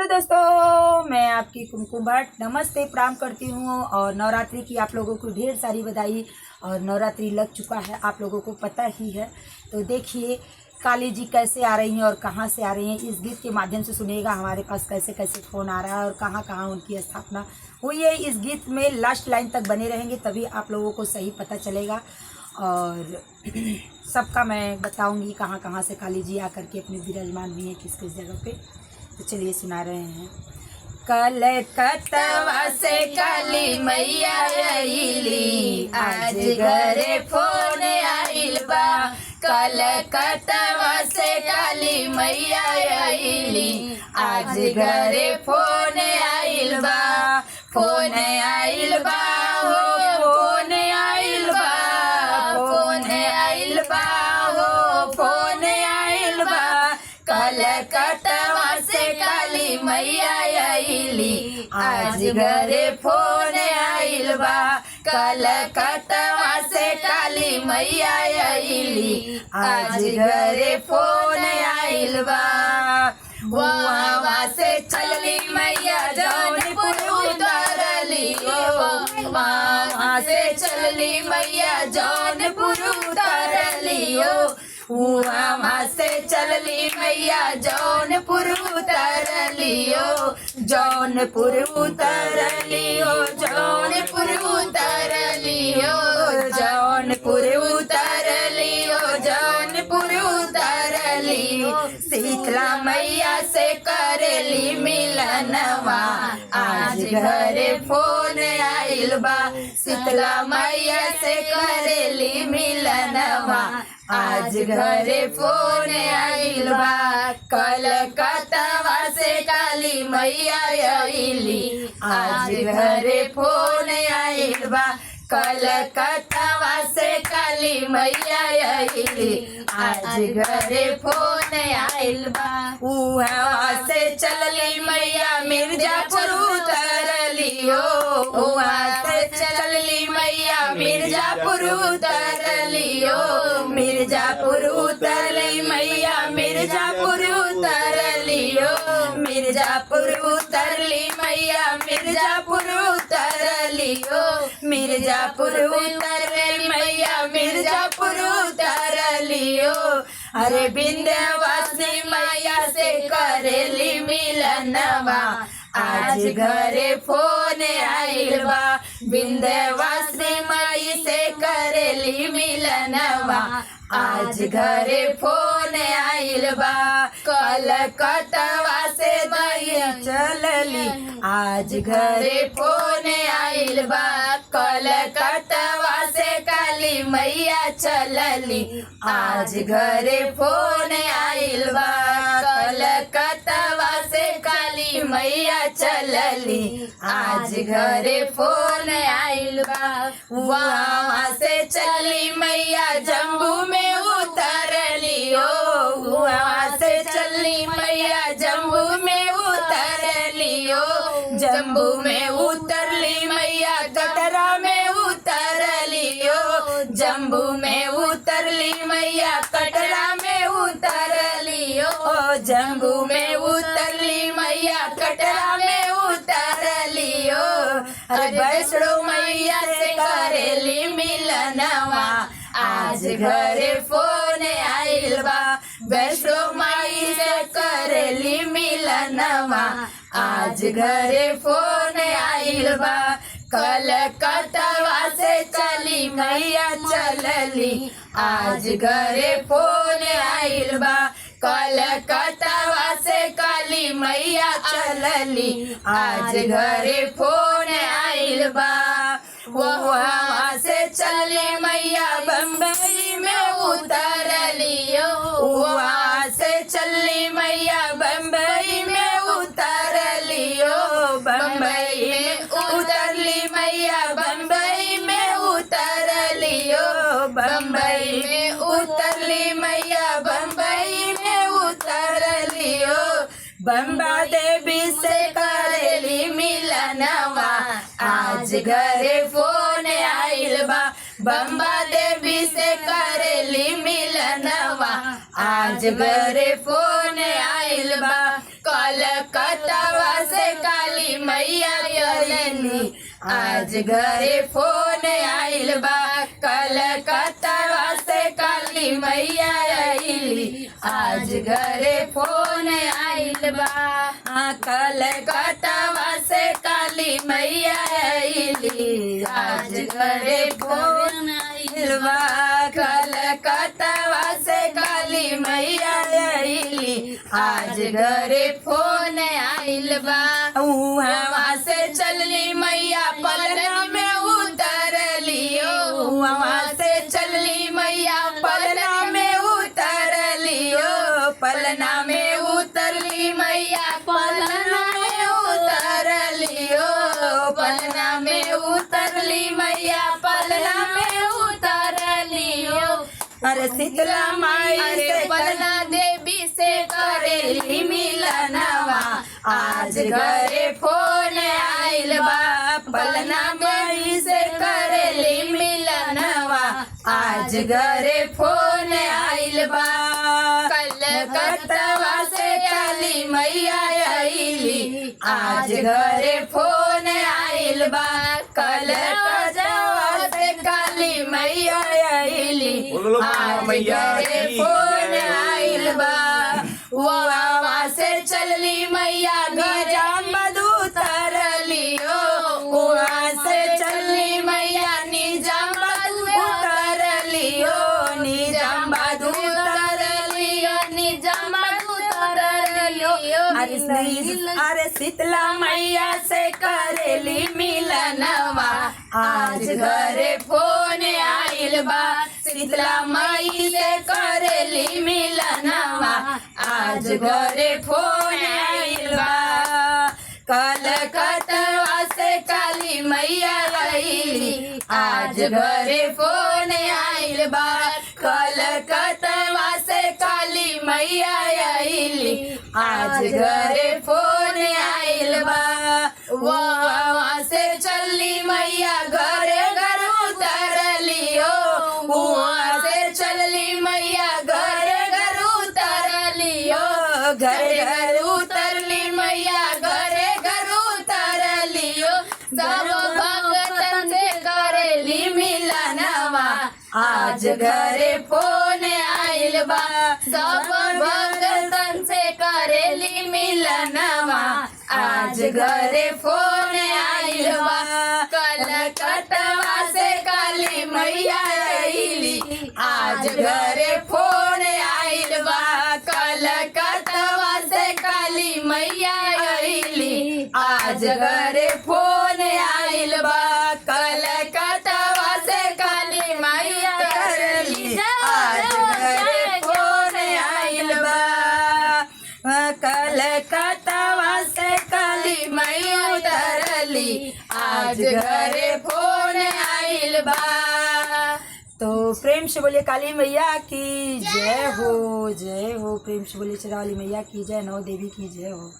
Hello दोस्तों, मैं आपकी कुमकुम भट्ट नमस्ते प्रणाम करती हूँ। और नवरात्रि की आप लोगों को ढेर सारी बधाई। और नवरात्रि लग चुका है, आप लोगों को पता ही है। तो देखिए काली जी कैसे आ रही हैं और कहाँ से आ रही हैं, इस गीत के माध्यम से सुनिएगा। हमारे पास कैसे कैसे फ़ोन आ रहा है और कहाँ कहाँ उनकी स्थापना हुई है। इस गीत में लास्ट लाइन तक बने रहेंगे, तभी आप लोगों को सही पता चलेगा। और सबका मैं बताऊंगी कहाँ कहाँ से काली जी आकर के अपने विराजमान हुई हैं, किस किस जगह पे। तो चलिए सुना रहे हैं। कलकत्ता से काली मैया आइली, आज घरे फोन आइल बा। कलकत्ता से काली मैया आइली, आज घरे फोन आइल बा। फोन आइल बा हो, फोन आइल बा, फोन आइल बा हो, फोन आइल बा। कलकत्ता से काली मैया आइली, आज घरे फोन आइल बा। कलकत्ता से काली मैया आइली, आज घरे फोन आइल बा। वहाँ से चली मैया जौनपुर उतरली, वहाँ से चली मैया जौनपुर उतरली। वहाँ से चलली मैया जौनपुर उतरलियो, जौनपुर उतरलियो, जौनपुर उतरलियो, जौनपुर उतरलियो, जौनपुर उतरलियो। शीतला मैया से करेली मिलनवा, आज घरे फोन आइल बा। शीतला मैया से करेली मिलनवा, आज घरे फोन आइल बा। कलकत्ता से काली मैया आइली, आज घरे फोन आइल बा। कलकत्ता से काली मैया आइली, आज घरे फोन आइल बा। वहाँ से चलली मैया मिर्जापुर उतरलियो, वहाँ से चलली मैया मिर्जापुर उतरलियो। मिर्जापुर उतरली मैया मिर्जापुर उतरलियो, मिर्जापुर उतरली मैया मिर्जापुर उतरलियो। मिर्जापुर उतरली मैया मिर्जापुर उतरलियो। अरे विंध्यवासिनी मैया से करेली मिलनवा, आज घरे फोन आइल बा। विंध्यवासिनी माई से करेली मिलनवा, आज घरे फोन आइल बा। कलकत्ता से मैया चलली, आज घरे फोन आइल बा। कलकत्ता से काली मैया चलली, आज घरे फोन आइल बा। कलकत्ता से काली मैया चलली, आज घरे फोन आइल बा। वहाँ से चली मैया जम्बू में उतरलियो, वहाँ से चली मैया जम्बू में उतरलियो। जम्बू में उतरली मैया कटरा में उतरलियो, जम्बू में उतरली मैया कटरा में उतरलियो। जम्बू में उतरली मैया कटरा में उतरलियो। अरे वैष्णो मैया से करेली मिलनवा, आज घरे फोन आइल बा। वैष्णो माई से करेली मिलनवा, आज घरे फोन आइल बा। कलकत्ता से चली मैया चलली, आज घरे फोन आइल बा। कलकत्ता से काली मैया चलली, आज घरे फोन आइल बा। वहाँ से चली मैया बम्बई में उतरलियो, वहाँ से चली मैया बम्बई में उतरलियो। बम्बई में उतरली मैया बम्बई में उतरलियो, बम्बई में उतरली मैया बम्बई में उतरलियो। बम्बा देवी से करेली मिलनवा, आज घरे फोन आइल बा। बम्बा देवी से करेली मिलनवा, आज घरे फोन आइल बा। कलकत्ता आज घरे फोन आइल बा, कलकत्ता से काली मैया आइली। आज घरे फोन आइल बा, कलकत्ता से काली मैया आइली। आज घरे फोन आइल बा, कलकत्ता से काली मैया आइली। आज घरे फोन आइल बा, वहाँ से चलली मैया पलना में उतरलियो। वहाँ से चलली मैया पलना में उतरलियो। पलना में उतरली मैया, पलना में उतरलियो। पलना में उतरली मैया, पलना में उतरलियो। अरे शीतला माई से पलना देवी से करेली मिलनवा। आज घरे फोन आइल बा, पलना माई से करेली मिलनवा। आज घरे फोन आइल बा, कलकत्ता से काली मैया आइली। आज घरे फोन आइल बा, कलकत्ता से काली मैया आइली। आज घरे फोन आइल बा, वहाँ से चलली मैया निजामबाद उतरलियो। वहाँ से चलली मैया निजामबाद उतरलियो। निजामबाद उतरलियो, निजामबाद उतरलियो। अरे शीतला मैया से करेली मिलनवा। आज घरे फोन आइल बा, शीतला माई से करेली मिलनवा। आज घरे फोन आइल बा, कलकत्ता से काली मैया आइली। आज घरे फोन आइल बा, कलकत्ता से काली मैया आइली। आज घरे फोन आइल बा, वहाँ से चलली मैया घरे घर उतरलियो। वहाँ से चलली मैया घरे घर उतरलियो। घरे घर उतरली मैया, घरे घर उतरलियो। सब भगतन से करेली मिलनवा। आज घरे फोन आइल बा, सब भगतन से करेली मिलनवा। आज घरे फोन आइल बा, कलकत्ता से काली मैया आइली। आज घरे फोन आइल बा, कलकत्ता से काली मैया आइली। आज घरे फोन आइल बा, कलकत्ता से काली मैया आइली। आज घरे फोन आइल बा, कलकत्ता से काली मैया उतरली। आज घरे फोन आइल बा। तो प्रेम से बोलिए काली मैया की जय हो, जय हो। प्रेम से बोलिए शेरावाली मैया की जय, नौ देवी की जय हो।